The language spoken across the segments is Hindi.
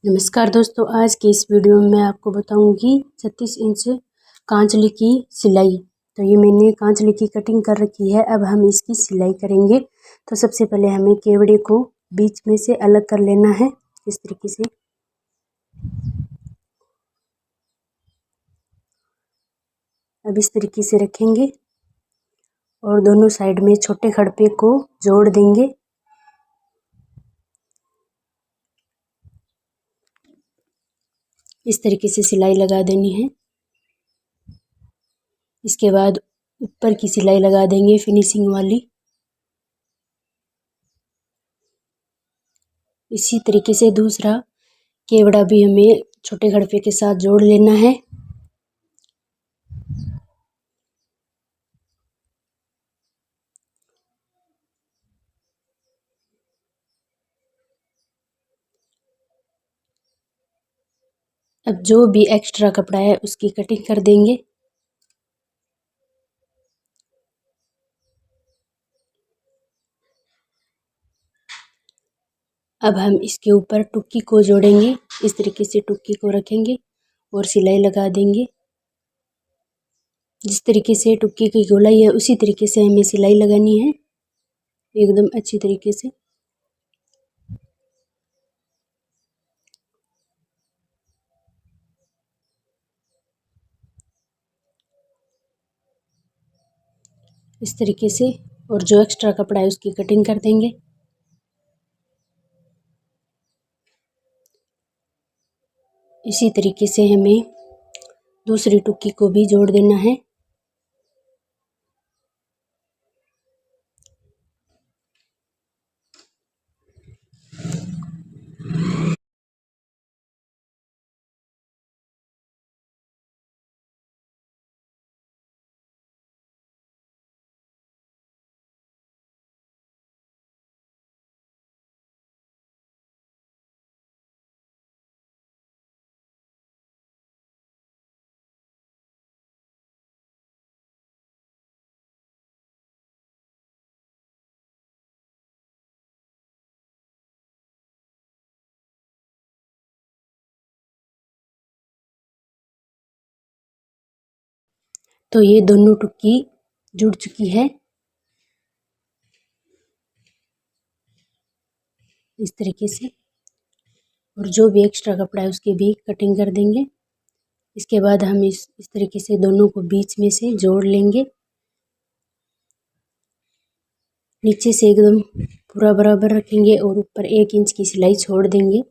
नमस्कार दोस्तों, आज की इस वीडियो में मैं आपको बताऊंगी 36 इंच कांचली की सिलाई। तो ये मैंने कांचली की कटिंग कर रखी है। अब हम इसकी सिलाई करेंगे। तो सबसे पहले हमें केवड़े को बीच में से अलग कर लेना है। इस तरीके से अब इस तरीके से रखेंगे और दोनों साइड में छोटे खड़पे को जोड़ देंगे। इस तरीके से सिलाई लगा देनी है। इसके बाद ऊपर की सिलाई लगा देंगे फिनिशिंग वाली। इसी तरीके से दूसरा केवड़ा भी हमें छोटे खड़पे के साथ जोड़ लेना है। अब जो भी एक्स्ट्रा कपड़ा है उसकी कटिंग कर देंगे। अब हम इसके ऊपर टुक्की को जोड़ेंगे। इस तरीके से टुक्की को रखेंगे और सिलाई लगा देंगे। जिस तरीके से टुक्की की गोलाई है उसी तरीके से हमें सिलाई लगानी है, एकदम अच्छी तरीके से। इस तरीके से, और जो एक्स्ट्रा कपड़ा है उसकी कटिंग कर देंगे। इसी तरीके से हमें दूसरी टुक्की को भी जोड़ देना है। तो ये दोनों टुक्की जुड़ चुकी है। इस तरीके से, और जो भी एक्स्ट्रा कपड़ा है उसकी भी कटिंग कर देंगे। इसके बाद हम इस तरीके से दोनों को बीच में से जोड़ लेंगे। नीचे से एकदम पूरा बराबर रखेंगे और ऊपर 1 इंच की सिलाई छोड़ देंगे।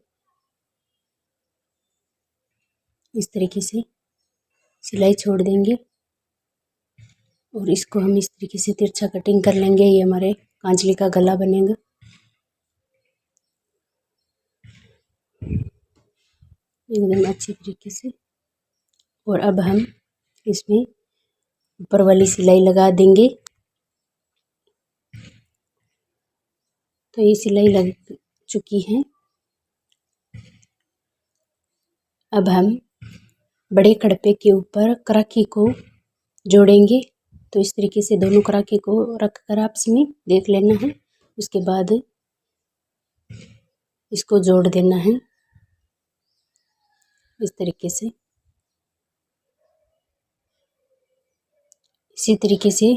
इस तरीके से सिलाई छोड़ देंगे और इसको हम इस तरीके से तिरछा कटिंग कर लेंगे। ये हमारे कांचली का गला बनेगा एकदम अच्छी तरीके से। और अब हम इसमें ऊपर वाली सिलाई लगा देंगे। तो ये सिलाई लग चुकी है। अब हम बड़े खड़पे के ऊपर कराकी को जोड़ेंगे। तो इस तरीके से दोनों कराकी को रख कर आपस में देख लेना है। उसके बाद इसको जोड़ देना है इस तरीके से। इसी तरीके से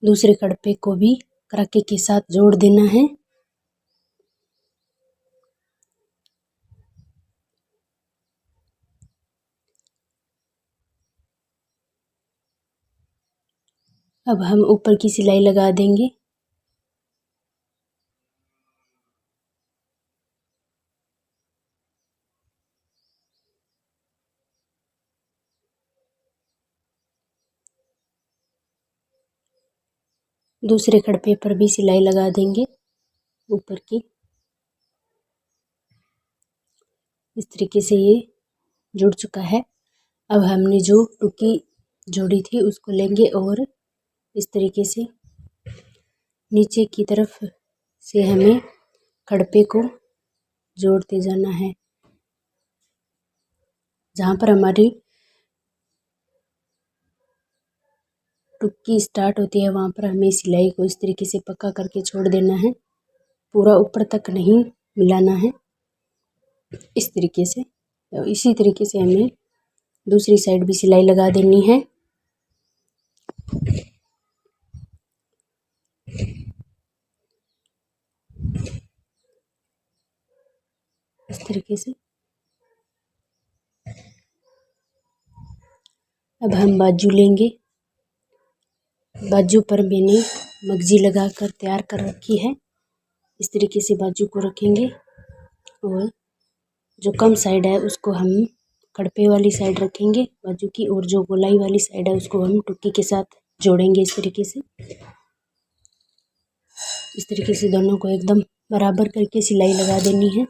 दूसरे खड़पे को भी कराकी के साथ जोड़ देना है। अब हम ऊपर की सिलाई लगा देंगे। दूसरे खड़पे पर भी सिलाई लगा देंगे ऊपर की। इस तरीके से ये जुड़ चुका है। अब हमने जो टुकी जोड़ी थी उसको लेंगे और इस तरीके से नीचे की तरफ से हमें खड़पे को जोड़ते जाना है। जहाँ पर हमारी टुक्की स्टार्ट होती है वहाँ पर हमें सिलाई को इस तरीके से पक्का करके छोड़ देना है। पूरा ऊपर तक नहीं मिलाना है। इस तरीके से। तो इसी तरीके से हमें दूसरी साइड भी सिलाई लगा देनी है। इस तरीके से। अब हम बाजू लेंगे। बाजू पर मैंने मगजी लगाकर तैयार कर रखी है। इस तरीके से बाजू को रखेंगे और जो कम साइड है उसको हम कड़पे वाली साइड रखेंगे बाजू की, और जो गोलाई वाली साइड है उसको हम टुक्की के साथ जोड़ेंगे इस तरीके से। इस तरीके से दोनों को एकदम बराबर करके सिलाई लगा देनी है।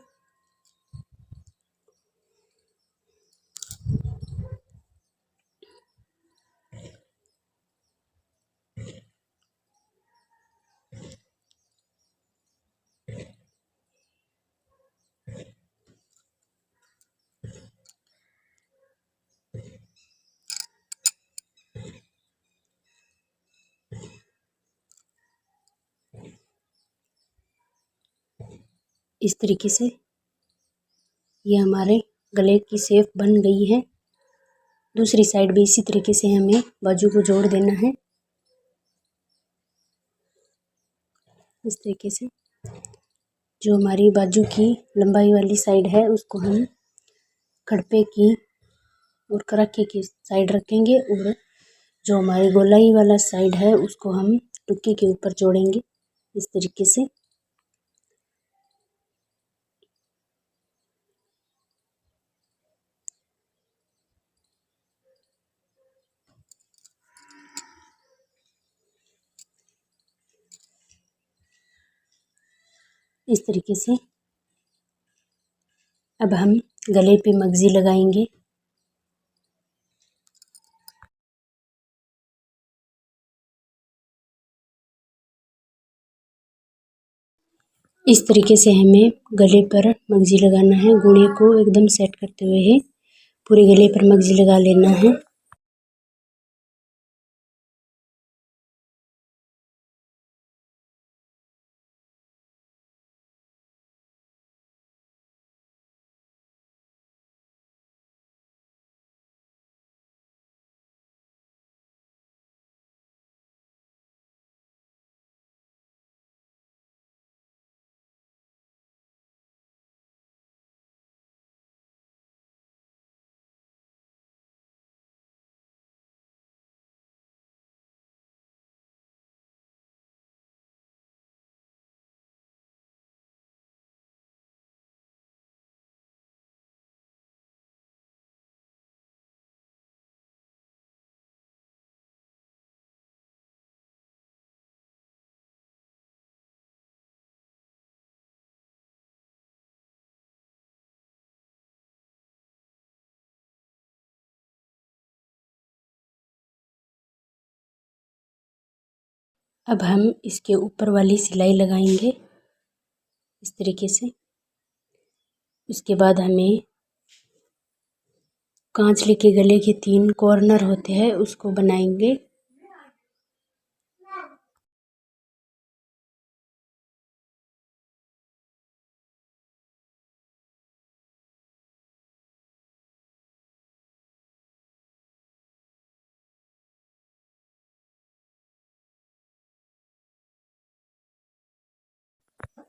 इस तरीके से ये हमारे गले की शेप बन गई है। दूसरी साइड भी इसी तरीके से हमें बाजू को जोड़ देना है। इस तरीके से जो हमारी बाजू की लंबाई वाली साइड है उसको हम खड़पे की और कराके की साइड रखेंगे, और जो हमारी गोलाई वाला साइड है उसको हम टुक्की के ऊपर जोड़ेंगे इस तरीके से। इस तरीके से अब हम गले पे मगजी लगाएंगे। इस तरीके से हमें गले पर मगजी लगाना है। गुणे को एकदम सेट करते हुए है पूरे गले पर मगजी लगा लेना है। अब हम इसके ऊपर वाली सिलाई लगाएंगे इस तरीके से। उसके बाद हमें कांचले के गले के 3 कॉर्नर होते हैं उसको बनाएंगे।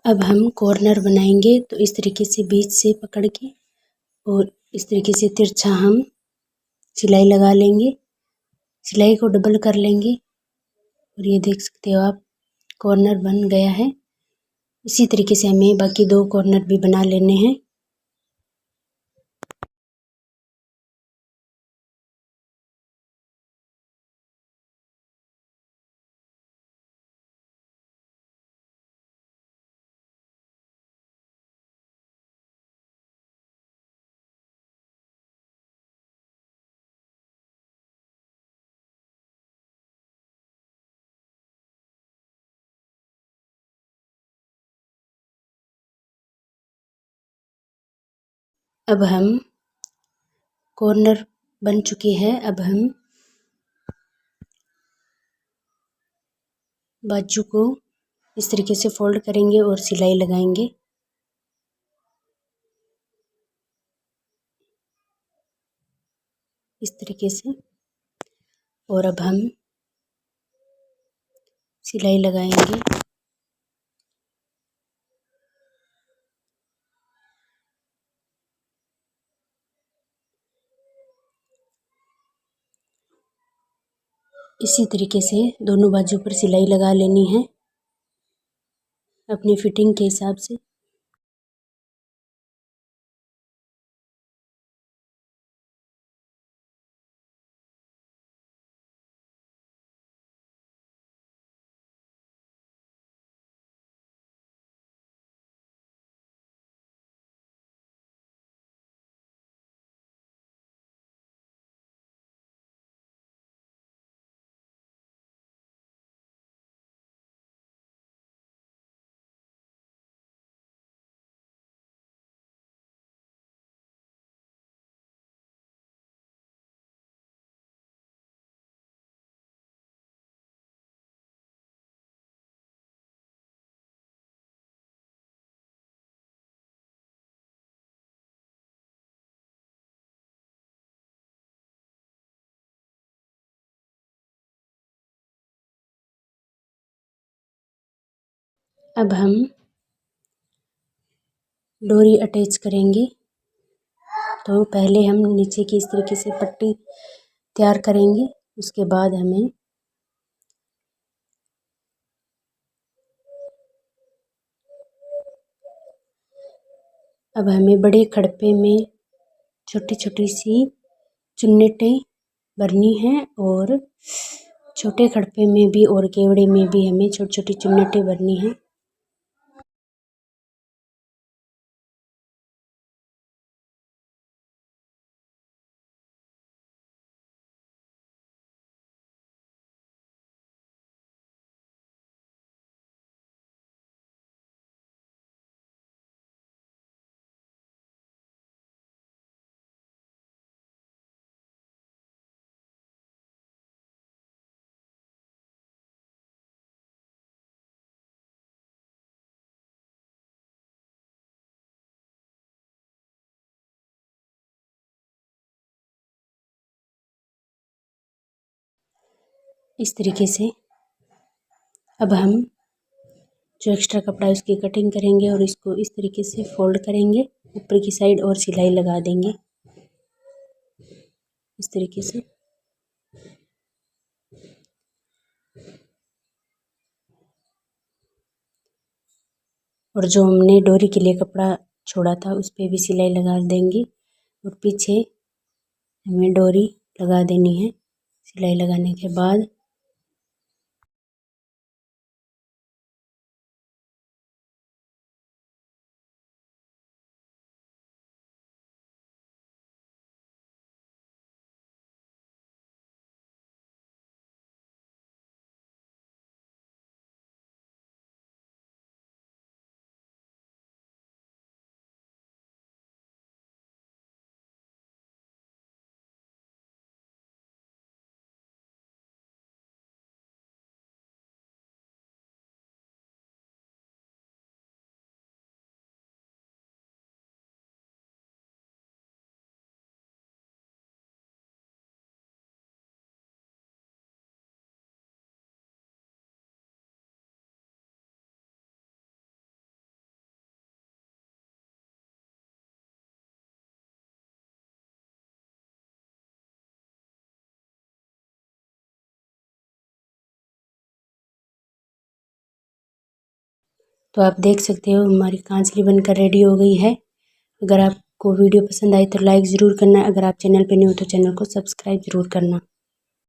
अब हम कॉर्नर बनाएंगे तो इस तरीके से बीच से पकड़ के और इस तरीके से तिरछा हम सिलाई लगा लेंगे। सिलाई को डबल कर लेंगे और ये देख सकते हो आप कॉर्नर बन गया है। इसी तरीके से हमें बाकी 2 कॉर्नर भी बना लेने हैं। अब हम कॉर्नर बन चुके हैं। अब हम बाजू को इस तरीके से फोल्ड करेंगे और सिलाई लगाएंगे। इस तरीके से। और अब हम सिलाई लगाएंगे। इसी तरीके से दोनों बाजू पर सिलाई लगा लेनी है अपनी फिटिंग के हिसाब से। अब हम डोरी अटैच करेंगे। तो पहले हम नीचे की इस तरीके से पट्टी तैयार करेंगे। उसके बाद हमें बड़े खड़पे में छोटी छोटी सी चुन्नटें भरनी है और छोटे खड़पे में भी और केवड़े में भी हमें छोटी छोटी चुन्नटें भरनी है। इस तरीके से अब हम जो एक्स्ट्रा कपड़ा है उसकी कटिंग करेंगे और इसको इस तरीके से फोल्ड करेंगे ऊपर की साइड और सिलाई लगा देंगे इस तरीके से। और जो हमने डोरी के लिए कपड़ा छोड़ा था उस पर भी सिलाई लगा देंगे और पीछे हमें डोरी लगा देनी है। सिलाई लगाने के बाद तो आप देख सकते हो हमारी कांचली बनकर रेडी हो गई है। अगर आपको वीडियो पसंद आई तो लाइक ज़रूर करना। अगर आप चैनल पे न्यू हो तो चैनल को सब्सक्राइब ज़रूर करना।